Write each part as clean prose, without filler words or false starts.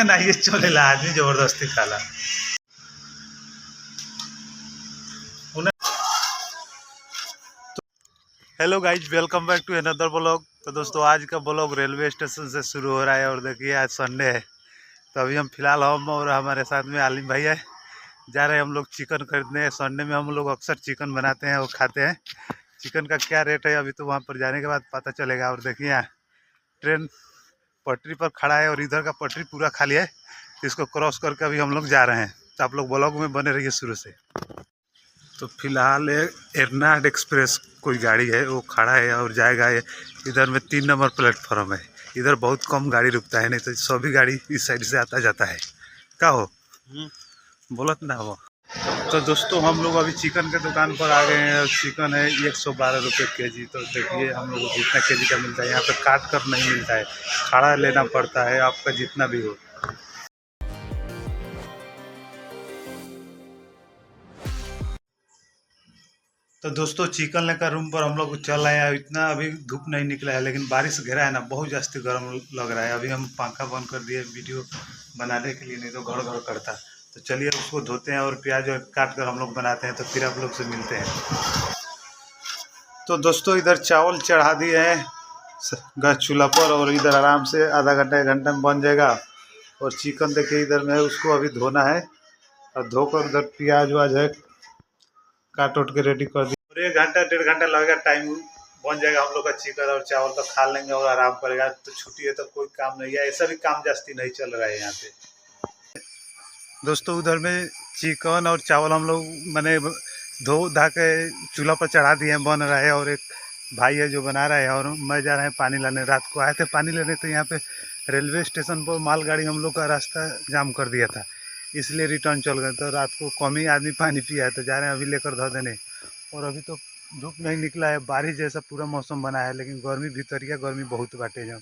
ना ये चलेला आदमी जबरदस्ती खाला। Hello guys, welcome back to another blog. तो दोस्तों आज का ब्लॉग रेलवे स्टेशन से शुरू हो रहा है और देखिए आज संडे है। तो अभी हम फिलहाल हम और हमारे साथ में आलिम भाई है, जा रहे हैं हम लोग चिकन खरीदने। संडे में हम लोग अक्सर चिकन बनाते हैं और खाते हैं। चिकन का क्या रेट है अभी तो वहाँ पर जाने के बाद पता चलेगा। और देखिए यहाँ ट्रेन पटरी पर खड़ा है और इधर का पटरी पूरा खाली है, तो इसको क्रॉस करके अभी हम लोग जा रहे हैं। तो आप लोग ब्लॉग में बने रहिए शुरू से। तो फिलहाल एर्नाड एक्सप्रेस कोई गाड़ी है वो खड़ा है और जाएगा। इधर में 3 नंबर प्लेटफॉर्म है। इधर बहुत कम गाड़ी रुकता है, नहीं तो सभी गाड़ी इस साइड से आता जाता है। क्या हो बोलत ना हो। तो दोस्तों हम लोग अभी चिकन के दुकान पर आ गए हैं और चिकन है 112 रुपये के जी। तो देखिए हम लोग को जितना के जी का मिलता है, यहाँ पे काट कर नहीं मिलता है, खड़ा लेना पड़ता है आपका जितना भी हो। तो दोस्तों चिकन लेकर रूम पर हम लोग चल रहे हैं। इतना अभी धूप नहीं निकला है, लेकिन बारिश घेरा है ना, बहुत जास्ती गर्म लग रहा है। अभी हम पंखा बंद कर दिए वीडियो बनाने के लिए, नहीं तो घर घर करता। तो चलिए उसको धोते हैं और प्याज काट कर हम लोग बनाते हैं। तो फिर आप लोग से मिलते हैं। तो दोस्तों इधर चावल चढ़ा दिए हैं गैस चूल्हा पर और इधर आराम से आधा घंटा 1 घंटा में बन जाएगा। और चिकन देखिए इधर में है, उसको अभी धोना है और धोकर उधर प्याज वाज है काट उट के रेडी कर दिया। और 1 घंटा 1.5 घंटा लगेगा, टाइम बन जाएगा हम लोग का चिकन और चावल। तो खा लेंगे और आराम करेगा। तो छुट्टी है तो कोई काम नहीं है, ऐसा भी काम जास्ती नहीं चल रहा है यहाँ पे। दोस्तों उधर में चिकन और चावल हम लोग मैंने धो धा के चूल्हा पर चढ़ा दिए हैं, बन रहा है। और एक भाई है जो बना रहा है और मैं जा रहे हैं पानी लाने। रात को आए थे पानी लेने, तो यहाँ पे रेलवे स्टेशन पर मालगाड़ी हम लोग का रास्ता जाम कर दिया था, इसलिए रिटर्न चल गए। तो रात को कम ही आदमी पानी पिया है, तो जा रहे हैं अभी लेकर धो देने। और अभी तो धूप नहीं निकला है, बारिश जैसा पूरा मौसम बना है, लेकिन गर्मी भीतरिया गर्मी बहुत बाटे। जब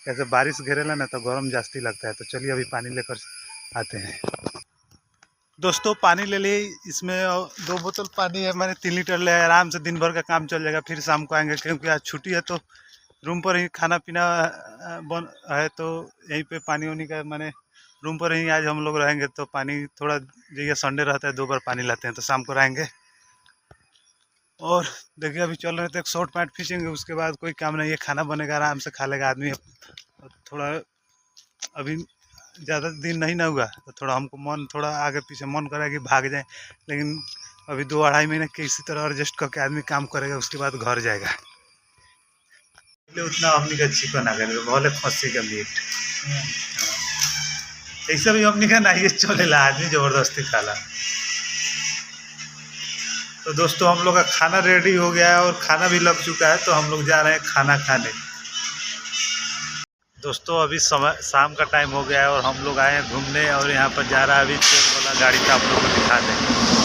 कैसे बारिश घेरेला ना तो गर्म जास्ती लगता है। तो चलिए अभी पानी लेकर आते हैं। दोस्तों पानी ले लिए, इसमें 2 बोतल पानी है, मैंने 3 लीटर ले आया। आराम से दिन भर का काम चल जाएगा, फिर शाम को आएंगे क्योंकि आज छुट्टी है। तो रूम पर ही खाना पीना बन है, तो यहीं पे पानी वानी का मैंने रूम पर ही आज हम लोग रहेंगे। तो पानी थोड़ा जैसे संडे रहता है 2 बार पानी लाते हैं, तो शाम को रहेंगे। और देखिए अभी चल रहे थे, एक शॉर्ट पैंट खींचेंगे, उसके बाद कोई काम नहीं है, खाना बनेगा, आराम से खा लेगा आदमी। थोड़ा अभी ज़्यादा दिन नहीं ना हुआ, तो थोड़ा हमको मन थोड़ा आगे पीछे मन करेगा कि भाग जाए, लेकिन अभी 2-2.5 महीने किसी तरह एडजस्ट करके आदमी काम करेगा, उसके बाद घर जाएगा। उतना हमनी का चिकन आ गया, भले खस्सी का मीट ऐसा भी हमनी का नहीं चलेला, आदमी जबरदस्ती खाला। तो दोस्तों हम लोग का खाना रेडी हो गया है और खाना भी लग चुका है, तो हम लोग जा रहे हैं खाना खाने। दोस्तों अभी समय शाम का टाइम हो गया है और हम लोग आए हैं घूमने, और यहाँ पर जा रहा है अभी तेल वाला गाड़ी का, आप लोग को दिखा दें।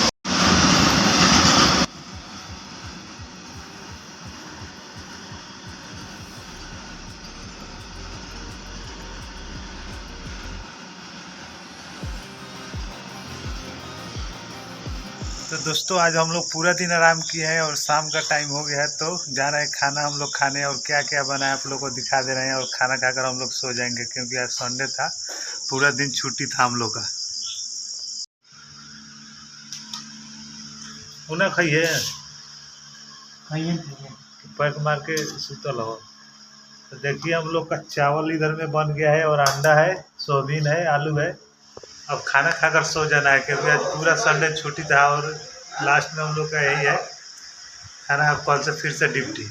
तो दोस्तों आज हम लोग पूरा दिन आराम किए हैं और शाम का टाइम हो गया है, तो जा रहे हैं खाना हम लोग खाने। और क्या क्या बना है आप लोग को दिखा दे रहे हैं। और खाना खाकर हम लोग सो जाएंगे, क्योंकि आज संडे था, पूरा दिन छुट्टी था हम लोग का। उन्हें खाइए पैक मार के सुतल हो। तो देखिए हम लोग का चावल इधर में बन गया है और अंडा है, सोयाबीन है, आलू है। अब खाना खाकर सो जाना है, क्योंकि आज पूरा संडे छुट्टी था और लास्ट में हम लोग का यही है खाना। कल से फिर से ड्यूटी।